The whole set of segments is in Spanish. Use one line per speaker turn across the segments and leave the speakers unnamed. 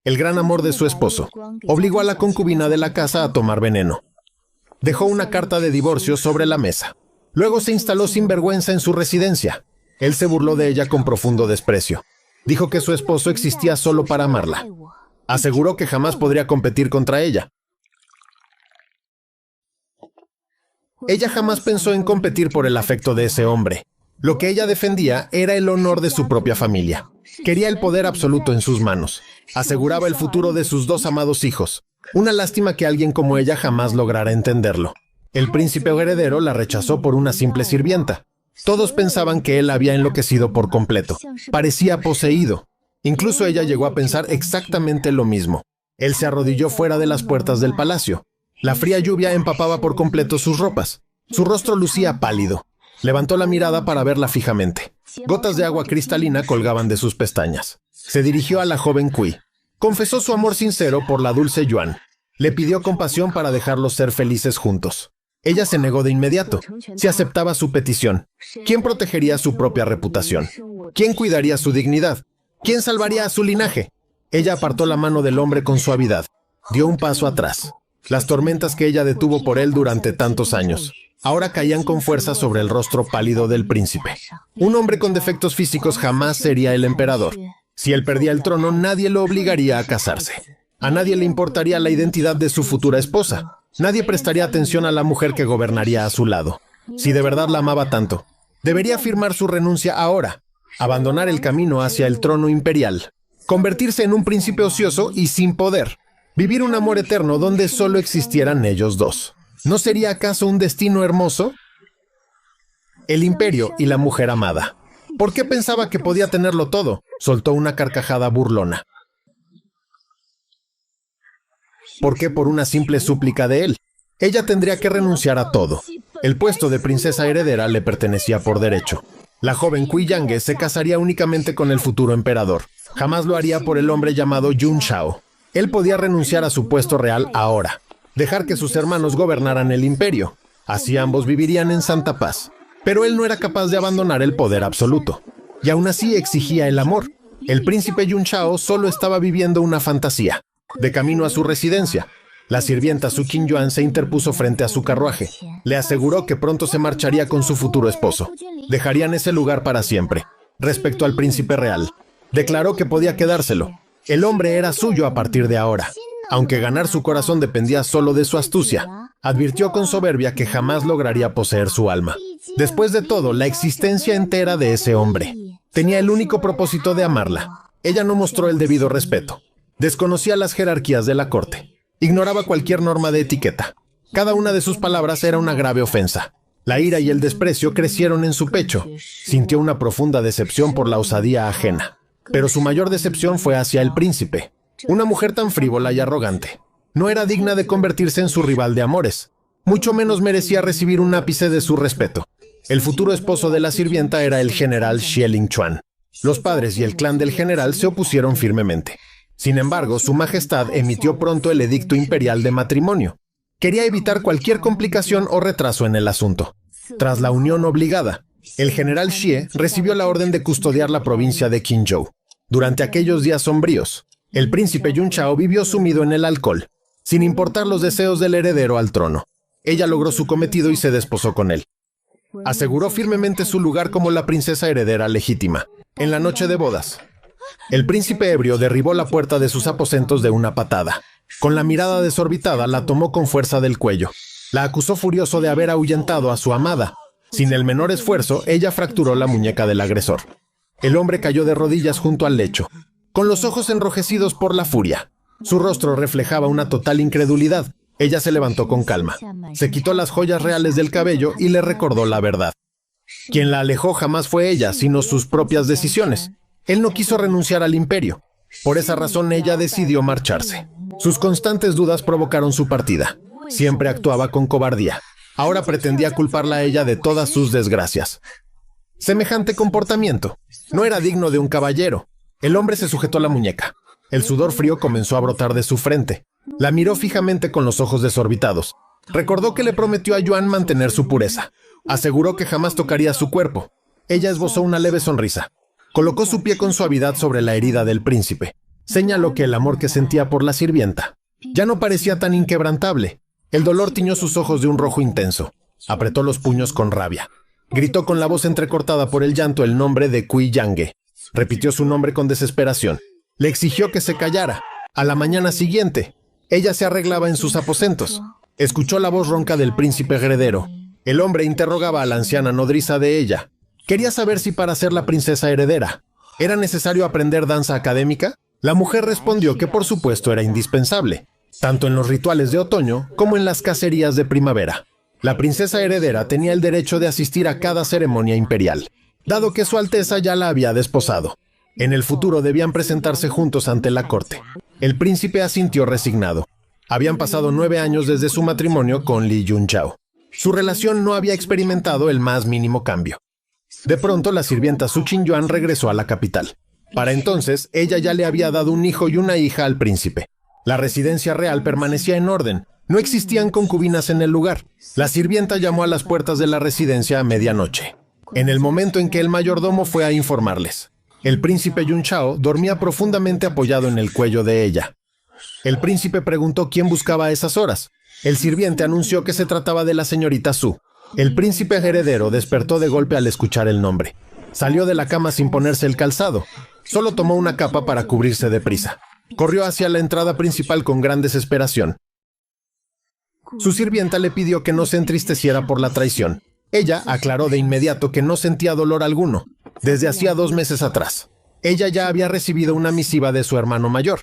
el gran amor de su esposo, obligó a la concubina de la casa a tomar veneno. Dejó una carta de divorcio sobre la mesa. Luego se instaló sin vergüenza en su residencia. Él se burló de ella con profundo desprecio. Dijo que su esposo existía solo para amarla. Aseguró que jamás podría competir contra ella. Ella jamás pensó en competir por el afecto de ese hombre. Lo que ella defendía era el honor de su propia familia. Quería el poder absoluto en sus manos. Aseguraba el futuro de sus 2 amados hijos. Una lástima que alguien como ella jamás lograra entenderlo. El príncipe heredero la rechazó por una simple sirvienta. Todos pensaban que él había enloquecido por completo. Parecía poseído. Incluso ella llegó a pensar exactamente lo mismo. Él se arrodilló fuera de las puertas del palacio. La fría lluvia empapaba por completo sus ropas. Su rostro lucía pálido. Levantó la mirada para verla fijamente. Gotas de agua cristalina colgaban de sus pestañas. Se dirigió a la joven Cui. Confesó su amor sincero por la dulce Yuan. Le pidió compasión para dejarlos ser felices juntos. Ella se negó de inmediato. Si aceptaba su petición, ¿quién protegería su propia reputación? ¿Quién cuidaría su dignidad? ¿Quién salvaría a su linaje? Ella apartó la mano del hombre con suavidad. Dio un paso atrás. Las tormentas que ella detuvo por él durante tantos años ahora caían con fuerza sobre el rostro pálido del príncipe. Un hombre con defectos físicos jamás sería el emperador. Si él perdía el trono, nadie lo obligaría a casarse. A nadie le importaría la identidad de su futura esposa. Nadie prestaría atención a la mujer que gobernaría a su lado. Si de verdad la amaba tanto, debería firmar su renuncia ahora, abandonar el camino hacia el trono imperial, convertirse en un príncipe ocioso y sin poder, vivir un amor eterno donde solo existieran ellos dos. ¿No sería acaso un destino hermoso? El imperio y la mujer amada. ¿Por qué pensaba que podía tenerlo todo? Soltó una carcajada burlona. ¿Por qué por una simple súplica de él? Ella tendría que renunciar a todo. El puesto de princesa heredera le pertenecía por derecho. La joven Cui Yange se casaría únicamente con el futuro emperador. Jamás lo haría por el hombre llamado Yun Shao. Él podía renunciar a su puesto real ahora. Dejar que sus hermanos gobernaran el imperio. Así ambos vivirían en santa paz. Pero él no era capaz de abandonar el poder absoluto. Y aún así exigía el amor. El príncipe Yun Shao solo estaba viviendo una fantasía. De camino a su residencia, la sirvienta Su Qingyuan se interpuso frente a su carruaje. Le aseguró que pronto se marcharía con su futuro esposo. Dejarían ese lugar para siempre. Respecto al príncipe real, declaró que podía quedárselo. El hombre era suyo a partir de ahora. Aunque ganar su corazón dependía solo de su astucia, advirtió con soberbia que jamás lograría poseer su alma. Después de todo, la existencia entera de ese hombre tenía el único propósito de amarla. Ella no mostró el debido respeto. Desconocía las jerarquías de la corte. Ignoraba cualquier norma de etiqueta. Cada una de sus palabras era una grave ofensa. La ira y el desprecio crecieron en su pecho. Sintió una profunda decepción por la osadía ajena. Pero su mayor decepción fue hacia el príncipe. Una mujer tan frívola y arrogante. No era digna de convertirse en su rival de amores. Mucho menos merecía recibir un ápice de su respeto. El futuro esposo de la sirvienta era el general Xie Lingchuan. Los padres y el clan del general se opusieron firmemente. Sin embargo, su majestad emitió pronto el edicto imperial de matrimonio. Quería evitar cualquier complicación o retraso en el asunto. Tras la unión obligada, el general Xie recibió la orden de custodiar la provincia de Qinzhou. Durante aquellos días sombríos, el príncipe Yun Shao vivió sumido en el alcohol, sin importar los deseos del heredero al trono. Ella logró su cometido y se desposó con él. Aseguró firmemente su lugar como la princesa heredera legítima. En la noche de bodas, el príncipe ebrio derribó la puerta de sus aposentos de una patada. Con la mirada desorbitada, la tomó con fuerza del cuello. La acusó furioso de haber ahuyentado a su amada. Sin el menor esfuerzo, ella fracturó la muñeca del agresor. El hombre cayó de rodillas junto al lecho, con los ojos enrojecidos por la furia. Su rostro reflejaba una total incredulidad. Ella se levantó con calma. Se quitó las joyas reales del cabello y le recordó la verdad. Quien la alejó jamás fue ella, sino sus propias decisiones. Él no quiso renunciar al imperio. Por esa razón ella decidió marcharse. Sus constantes dudas provocaron su partida. Siempre actuaba con cobardía. Ahora pretendía culparla a ella de todas sus desgracias. Semejante comportamiento no era digno de un caballero. El hombre se sujetó la muñeca. El sudor frío comenzó a brotar de su frente. La miró fijamente con los ojos desorbitados. Recordó que le prometió a Yuan mantener su pureza. Aseguró que jamás tocaría su cuerpo. Ella esbozó una leve sonrisa. Colocó su pie con suavidad sobre la herida del príncipe. señaló que el amor que sentía por la sirvienta ya no parecía tan inquebrantable. El dolor tiñó sus ojos de un rojo intenso. Apretó los puños con rabia. Gritó con la voz entrecortada por el llanto el nombre de Cui Yangue. Repitió su nombre con desesperación. Le exigió que se callara. A la mañana siguiente, ella se arreglaba en sus aposentos. Escuchó la voz ronca del príncipe heredero. El hombre interrogaba a la anciana nodriza de ella. Quería saber si para ser la princesa heredera ¿era necesario aprender danza académica? La mujer respondió que por supuesto era indispensable, tanto en los rituales de otoño como en las cacerías de primavera. La princesa heredera tenía el derecho de asistir a cada ceremonia imperial, dado que su alteza ya la había desposado. En el futuro debían presentarse juntos ante la corte. El príncipe asintió resignado. Habían pasado 9 años desde su matrimonio con Li Yunchao. Su relación no había experimentado el más mínimo cambio. De pronto, la sirvienta Su Qinyuan regresó a la capital. Para entonces, ella ya le había dado un hijo y una hija al príncipe. La residencia real permanecía en orden. No existían concubinas en el lugar. La sirvienta llamó a las puertas de la residencia a medianoche, en el momento en que el mayordomo fue a informarles. El príncipe Yunchao dormía profundamente apoyado en el cuello de ella. El príncipe preguntó quién buscaba a esas horas. El sirviente anunció que se trataba de la señorita Su. El príncipe heredero despertó de golpe al escuchar el nombre. Salió de la cama sin ponerse el calzado. Solo tomó una capa para cubrirse deprisa. Corrió hacia la entrada principal con gran desesperación. Su sirvienta le pidió que no se entristeciera por la traición. Ella aclaró de inmediato que no sentía dolor alguno. Desde hacía 2 meses atrás, ella ya había recibido una misiva de su hermano mayor.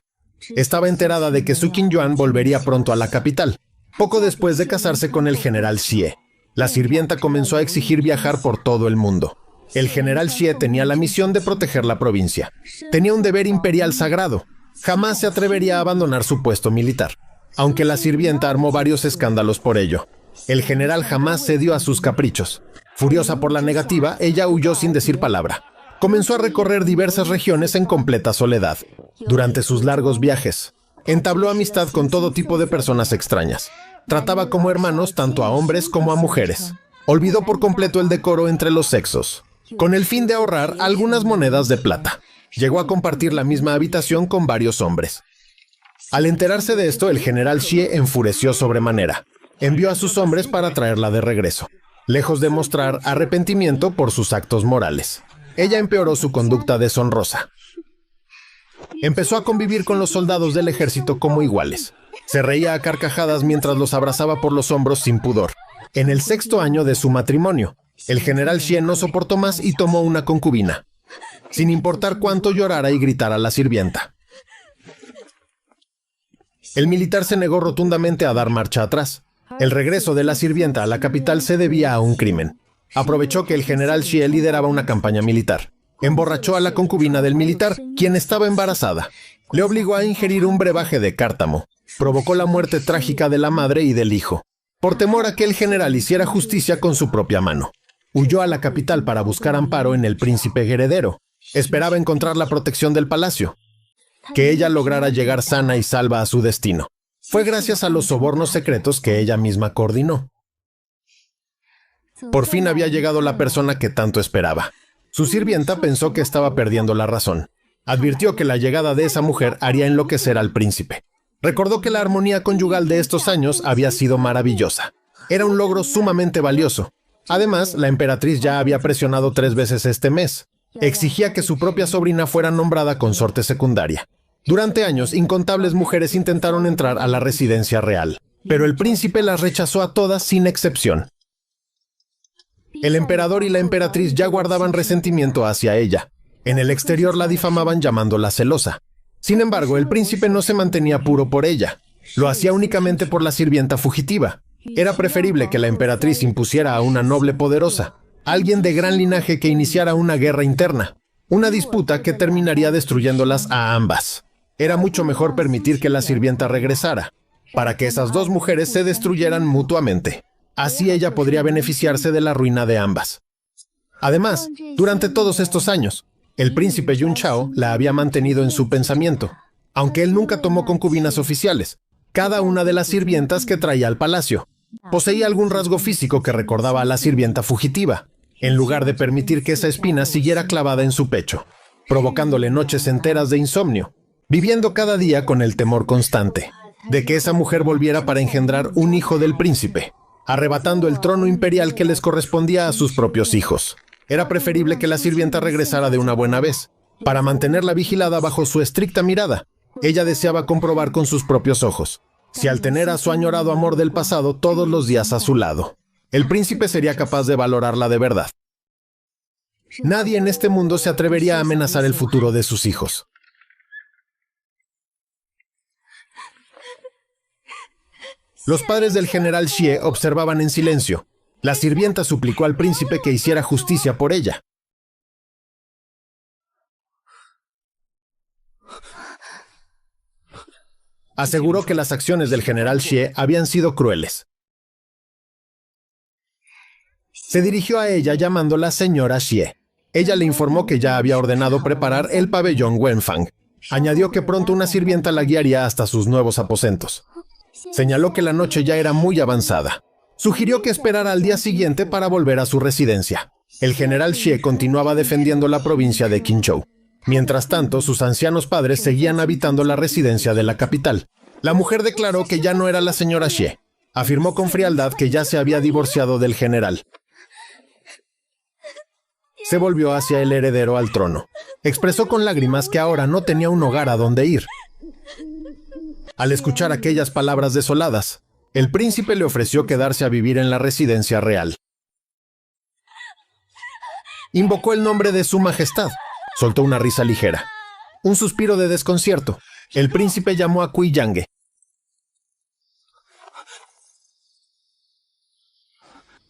Estaba enterada de que Su Qinyuan volvería pronto a la capital, poco después de casarse con el general Xie. La sirvienta comenzó a exigir viajar por todo el mundo. El general Xie tenía la misión de proteger la provincia. Tenía un deber imperial sagrado. Jamás se atrevería a abandonar su puesto militar, aunque la sirvienta armó varios escándalos por ello. El general jamás cedió a sus caprichos. Furiosa por la negativa, ella huyó sin decir palabra. Comenzó a recorrer diversas regiones en completa soledad. Durante sus largos viajes, entabló amistad con todo tipo de personas extrañas. Trataba como hermanos tanto a hombres como a mujeres. Olvidó por completo el decoro entre los sexos, con el fin de ahorrar algunas monedas de plata. Llegó a compartir la misma habitación con varios hombres. Al enterarse de esto, el general Xie enfureció sobremanera. Envió a sus hombres para traerla de regreso, lejos de mostrar arrepentimiento por sus actos morales. Ella empeoró su conducta deshonrosa. Empezó a convivir con los soldados del ejército como iguales. Se reía a carcajadas mientras los abrazaba por los hombros sin pudor. En el 6º año de su matrimonio, el general Xie no soportó más y tomó una concubina, sin importar cuánto llorara y gritara la sirvienta. El militar se negó rotundamente a dar marcha atrás. El regreso de la sirvienta a la capital se debía a un crimen. Aprovechó que el general Xie lideraba una campaña militar. Emborrachó a la concubina del militar, quien estaba embarazada. Le obligó a ingerir un brebaje de cártamo. Provocó la muerte trágica de la madre y del hijo, por temor a que el general hiciera justicia con su propia mano. Huyó a la capital para buscar amparo en el príncipe heredero. Esperaba encontrar la protección del palacio, que ella lograra llegar sana y salva a su destino. Fue gracias a los sobornos secretos que ella misma coordinó. Por fin había llegado la persona que tanto esperaba. Su sirvienta pensó que estaba perdiendo la razón. Advirtió que la llegada de esa mujer haría enloquecer al príncipe. Recordó que la armonía conyugal de estos años había sido maravillosa. Era un logro sumamente valioso. Además, la emperatriz ya había presionado 3 veces este mes. Exigía que su propia sobrina fuera nombrada consorte secundaria. Durante años, incontables mujeres intentaron entrar a la residencia real, pero el príncipe las rechazó a todas sin excepción. El emperador y la emperatriz ya guardaban resentimiento hacia ella. En el exterior la difamaban llamándola celosa. Sin embargo, el príncipe no se mantenía puro por ella. Lo hacía únicamente por la sirvienta fugitiva. Era preferible que la emperatriz impusiera a una noble poderosa, alguien de gran linaje que iniciara una guerra interna, una disputa que terminaría destruyéndolas a ambas. Era mucho mejor permitir que la sirvienta regresara, para que esas 2 mujeres se destruyeran mutuamente. Así ella podría beneficiarse de la ruina de ambas. Además, durante todos estos años, el príncipe Yunchao la había mantenido en su pensamiento, aunque él nunca tomó concubinas oficiales. Cada una de las sirvientas que traía al palacio poseía algún rasgo físico que recordaba a la sirvienta fugitiva, en lugar de permitir que esa espina siguiera clavada en su pecho, provocándole noches enteras de insomnio. viviendo cada día con el temor constante de que esa mujer volviera para engendrar un hijo del príncipe, arrebatando el trono imperial que les correspondía a sus propios hijos. Era preferible que la sirvienta regresara de una buena vez, para mantenerla vigilada bajo su estricta mirada. Ella deseaba comprobar con sus propios ojos si al tener a su añorado amor del pasado todos los días a su lado, el príncipe sería capaz de valorarla de verdad. Nadie en este mundo se atrevería a amenazar el futuro de sus hijos. Los padres del general Xie observaban en silencio. La sirvienta suplicó al príncipe que hiciera justicia por ella. Aseguró que las acciones del general Xie habían sido crueles. Se dirigió a ella llamándola señora Xie. Ella le informó que ya había ordenado preparar el pabellón Wenfang. Añadió que pronto una sirvienta la guiaría hasta sus nuevos aposentos. Señaló que la noche ya era muy avanzada. Sugirió que esperara al día siguiente para volver a su residencia. El general Xie continuaba defendiendo la provincia de Qinzhou. Mientras tanto, sus ancianos padres seguían habitando la residencia de la capital. La mujer declaró que ya no era la señora Xie. Afirmó con frialdad que ya se había divorciado del general. Se volvió hacia el heredero al trono. Expresó con lágrimas que ahora no tenía un hogar a donde ir. Al escuchar aquellas palabras desoladas, el príncipe le ofreció quedarse a vivir en la residencia real. Invocó el nombre de su majestad. Soltó una risa ligera. Un suspiro de desconcierto. El príncipe llamó a Cui Yange.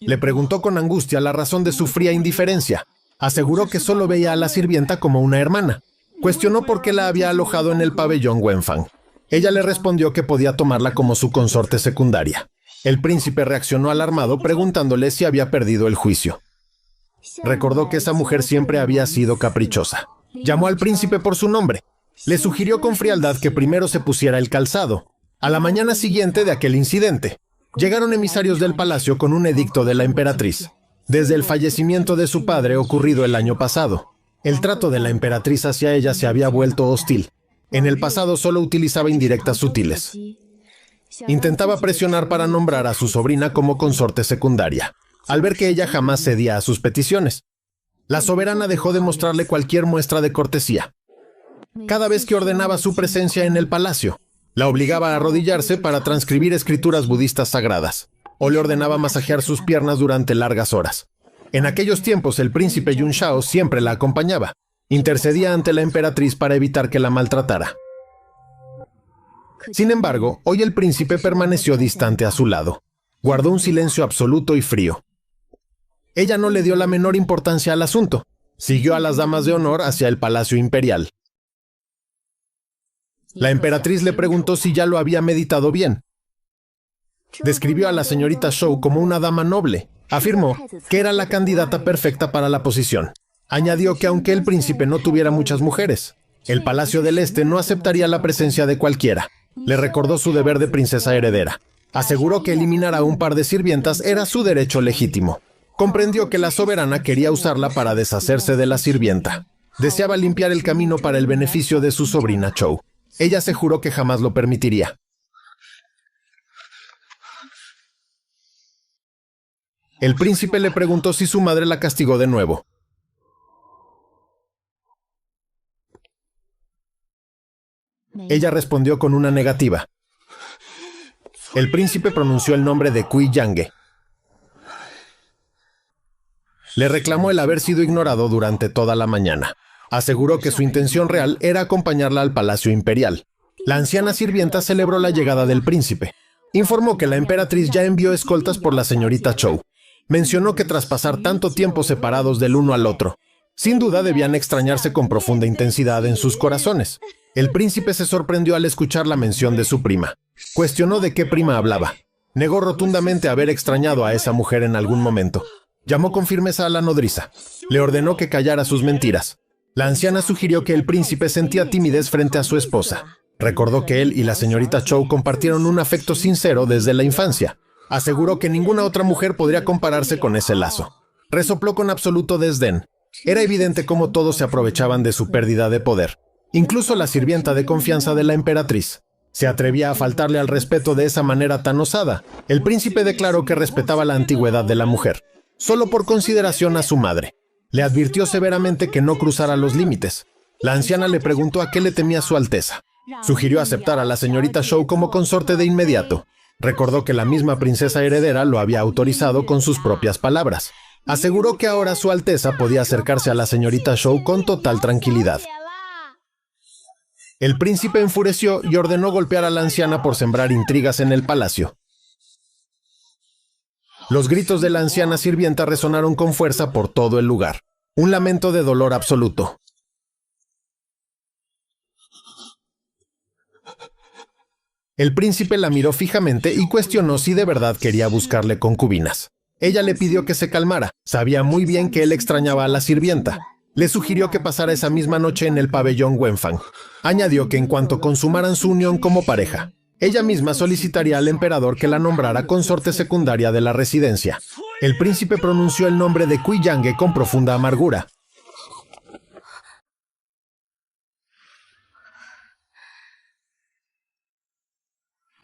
Le preguntó con angustia la razón de su fría indiferencia. Aseguró que solo veía a la sirvienta como una hermana. Cuestionó por qué la había alojado en el pabellón Wenfang. Ella le respondió que podía tomarla como su consorte secundaria. El príncipe reaccionó alarmado preguntándole si había perdido el juicio. Recordó que esa mujer siempre había sido caprichosa. Llamó al príncipe por su nombre. Le sugirió con frialdad que primero se pusiera el calzado. A la mañana siguiente de aquel incidente, llegaron emisarios del palacio con un edicto de la emperatriz. Desde el fallecimiento de su padre ocurrido el año pasado, el trato de la emperatriz hacia ella se había vuelto hostil. En el pasado solo utilizaba indirectas sutiles. Intentaba presionar para nombrar a su sobrina como consorte secundaria, al ver que ella jamás cedía a sus peticiones. La soberana dejó de mostrarle cualquier muestra de cortesía. Cada vez que ordenaba su presencia en el palacio, la obligaba a arrodillarse para transcribir escrituras budistas sagradas, o le ordenaba masajear sus piernas durante largas horas. En aquellos tiempos el príncipe Yun Shao siempre la acompañaba. Intercedía ante la emperatriz para evitar que la maltratara. Sin embargo, hoy el príncipe permaneció distante a su lado. Guardó un silencio absoluto y frío. Ella no le dio la menor importancia al asunto. Siguió a las damas de honor hacia el palacio imperial. La emperatriz le preguntó si ya lo había meditado bien. Describió a la señorita Zhou como una dama noble. Afirmó que era la candidata perfecta para la posición. Añadió que aunque el príncipe no tuviera muchas mujeres, el Palacio del Este no aceptaría la presencia de cualquiera. Le recordó su deber de princesa heredera. Aseguró que eliminar a un par de sirvientas era su derecho legítimo. Comprendió que la soberana quería usarla para deshacerse de la sirvienta. Deseaba limpiar el camino para el beneficio de su sobrina Zhou. Ella se juró que jamás lo permitiría. El príncipe le preguntó si su madre la castigó de nuevo. Ella respondió con una negativa. El príncipe pronunció el nombre de Cui Yange. Le reclamó el haber sido ignorado durante toda la mañana. Aseguró que su intención real era acompañarla al palacio imperial. La anciana sirvienta celebró la llegada del príncipe. Informó que la emperatriz ya envió escoltas por la señorita Zhou. Mencionó que tras pasar tanto tiempo separados del uno al otro, sin duda debían extrañarse con profunda intensidad en sus corazones. El príncipe se sorprendió al escuchar la mención de su prima. Cuestionó de qué prima hablaba. Negó rotundamente haber extrañado a esa mujer en algún momento. Llamó con firmeza a la nodriza. Le ordenó que callara sus mentiras. La anciana sugirió que el príncipe sentía timidez frente a su esposa. Recordó que él y la señorita Zhou compartieron un afecto sincero desde la infancia. Aseguró que ninguna otra mujer podría compararse con ese lazo. Resopló con absoluto desdén. Era evidente cómo todos se aprovechaban de su pérdida de poder. Incluso la sirvienta de confianza de la emperatriz se atrevía a faltarle al respeto de esa manera tan osada. El príncipe declaró que respetaba la antigüedad de la mujer, solo por consideración a su madre. Le advirtió severamente que no cruzara los límites. La anciana le preguntó a qué le temía su alteza. Sugirió aceptar a la señorita Zhou como consorte de inmediato. Recordó que la misma princesa heredera lo había autorizado con sus propias palabras. Aseguró que ahora su alteza podía acercarse a la señorita Zhou con total tranquilidad. El príncipe enfureció y ordenó golpear a la anciana por sembrar intrigas en el palacio. Los gritos de la anciana sirvienta resonaron con fuerza por todo el lugar. Un lamento de dolor absoluto. El príncipe la miró fijamente y cuestionó si de verdad quería buscarle concubinas. Ella le pidió que se calmara. Sabía muy bien que él extrañaba a la sirvienta. Le sugirió que pasara esa misma noche en el pabellón Wenfang. Añadió que en cuanto consumaran su unión como pareja, ella misma solicitaría al emperador que la nombrara consorte secundaria de la residencia. El príncipe pronunció el nombre de Cui Yangue con profunda amargura.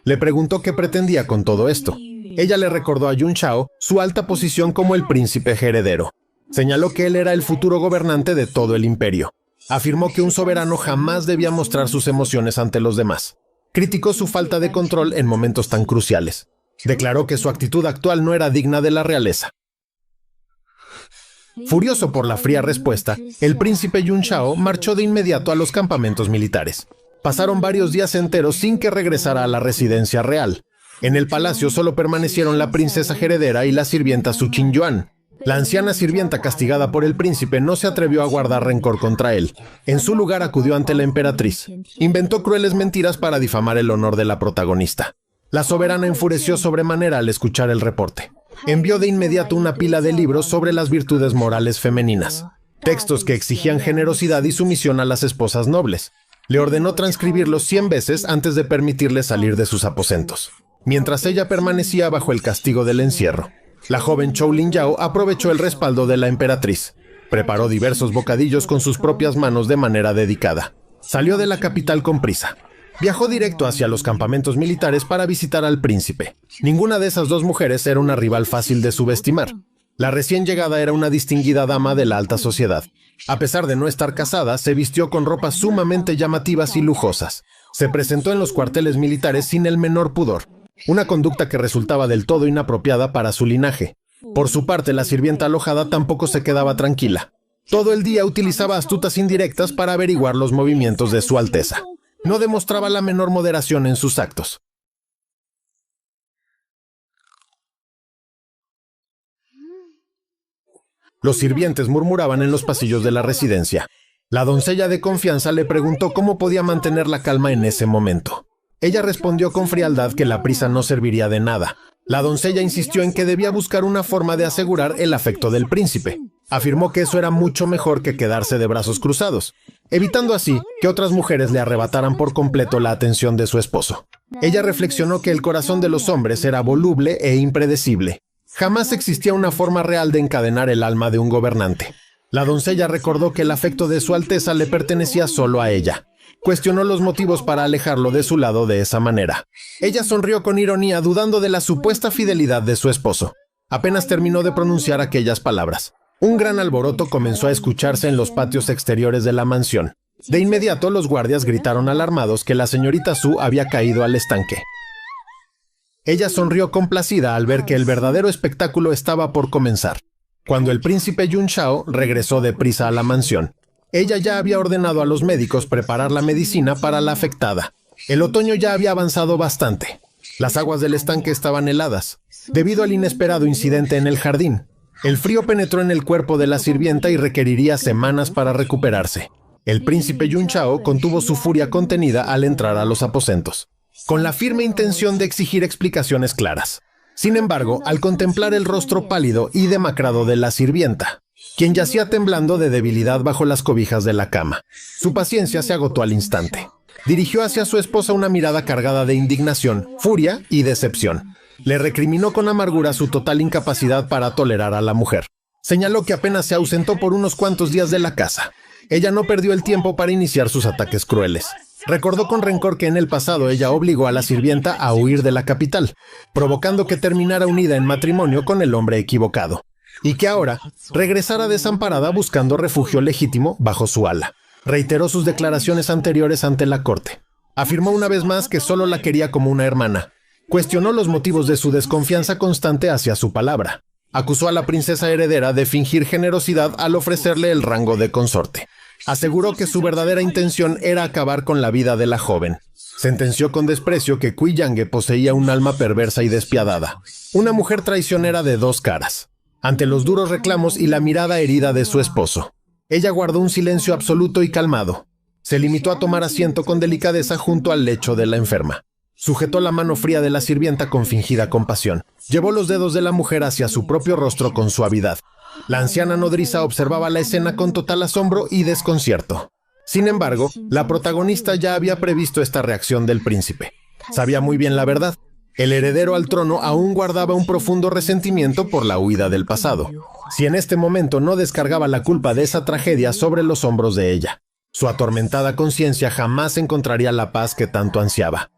Le preguntó qué pretendía con todo esto. Ella le recordó a Yun Shao su alta posición como el príncipe heredero. Señaló que él era el futuro gobernante de todo el imperio. Afirmó que un soberano jamás debía mostrar sus emociones ante los demás. Criticó su falta de control en momentos tan cruciales. Declaró que su actitud actual no era digna de la realeza. Furioso por la fría respuesta, el príncipe Yun Shao marchó de inmediato a los campamentos militares. Pasaron varios días enteros sin que regresara a la residencia real. En el palacio solo permanecieron la princesa heredera y la sirvienta Su Qin-yuan. La anciana sirvienta castigada por el príncipe no se atrevió a guardar rencor contra él. En su lugar acudió ante la emperatriz. Inventó crueles mentiras para difamar el honor de la protagonista. La soberana enfureció sobremanera al escuchar el reporte. Envió de inmediato una pila de libros sobre las virtudes morales femeninas. Textos que exigían generosidad y sumisión a las esposas nobles. Le ordenó transcribirlos 100 veces antes de permitirle salir de sus aposentos. Mientras ella permanecía bajo el castigo del encierro, la joven Zhou Linyao aprovechó el respaldo de la emperatriz. Preparó diversos bocadillos con sus propias manos de manera dedicada. Salió de la capital con prisa. Viajó directo hacia los campamentos militares para visitar al príncipe. Ninguna de esas dos mujeres era una rival fácil de subestimar. La recién llegada era una distinguida dama de la alta sociedad. A pesar de no estar casada, se vistió con ropas sumamente llamativas y lujosas. Se presentó en los cuarteles militares sin el menor pudor. Una conducta que resultaba del todo inapropiada para su linaje. Por su parte, la sirvienta alojada tampoco se quedaba tranquila. Todo el día utilizaba astutas indirectas para averiguar los movimientos de su alteza. No demostraba la menor moderación en sus actos. Los sirvientes murmuraban en los pasillos de la residencia. La doncella de confianza le preguntó cómo podía mantener la calma en ese momento. Ella respondió con frialdad que la prisa no serviría de nada. La doncella insistió en que debía buscar una forma de asegurar el afecto del príncipe. Afirmó que eso era mucho mejor que quedarse de brazos cruzados, evitando así que otras mujeres le arrebataran por completo la atención de su esposo. Ella reflexionó que el corazón de los hombres era voluble e impredecible. Jamás existía una forma real de encadenar el alma de un gobernante. La doncella recordó que el afecto de su alteza le pertenecía solo a ella. Cuestionó los motivos para alejarlo de su lado de esa manera. Ella sonrió con ironía, dudando de la supuesta fidelidad de su esposo. Apenas terminó de pronunciar aquellas palabras. Un gran alboroto comenzó a escucharse en los patios exteriores de la mansión. De inmediato, los guardias gritaron alarmados que la señorita Su había caído al estanque. Ella sonrió complacida al ver que el verdadero espectáculo estaba por comenzar. Cuando el príncipe Yun Shao regresó deprisa a la mansión, ella ya había ordenado a los médicos preparar la medicina para la afectada. El otoño ya había avanzado bastante. Las aguas del estanque estaban heladas, debido al inesperado incidente en el jardín. El frío penetró en el cuerpo de la sirvienta y requeriría semanas para recuperarse. El príncipe Yun Shao contuvo su furia contenida al entrar a los aposentos, con la firme intención de exigir explicaciones claras. Sin embargo, al contemplar el rostro pálido y demacrado de la sirvienta, quien yacía temblando de debilidad bajo las cobijas de la cama, su paciencia se agotó al instante. Dirigió hacia su esposa una mirada cargada de indignación, furia y decepción. Le recriminó con amargura su total incapacidad para tolerar a la mujer. Señaló que apenas se ausentó por unos cuantos días de la casa. Ella no perdió el tiempo para iniciar sus ataques crueles. Recordó con rencor que en el pasado ella obligó a la sirvienta a huir de la capital, provocando que terminara unida en matrimonio con el hombre equivocado, y que ahora regresara desamparada buscando refugio legítimo bajo su ala. Reiteró sus declaraciones anteriores ante la corte. Afirmó una vez más que solo la quería como una hermana. Cuestionó los motivos de su desconfianza constante hacia su palabra. Acusó a la princesa heredera de fingir generosidad al ofrecerle el rango de consorte. Aseguró que su verdadera intención era acabar con la vida de la joven. Sentenció con desprecio que Cui Yange poseía un alma perversa y despiadada, una mujer traicionera de dos caras. Ante los duros reclamos y la mirada herida de su esposo, ella guardó un silencio absoluto y calmado. Se limitó a tomar asiento con delicadeza junto al lecho de la enferma. Sujetó la mano fría de la sirvienta con fingida compasión. Llevó los dedos de la mujer hacia su propio rostro con suavidad. La anciana nodriza observaba la escena con total asombro y desconcierto. Sin embargo, la protagonista ya había previsto esta reacción del príncipe. Sabía muy bien la verdad. El heredero al trono aún guardaba un profundo resentimiento por la huida del pasado. Si en este momento no descargaba la culpa de esa tragedia sobre los hombros de ella, su atormentada conciencia jamás encontraría la paz que tanto ansiaba.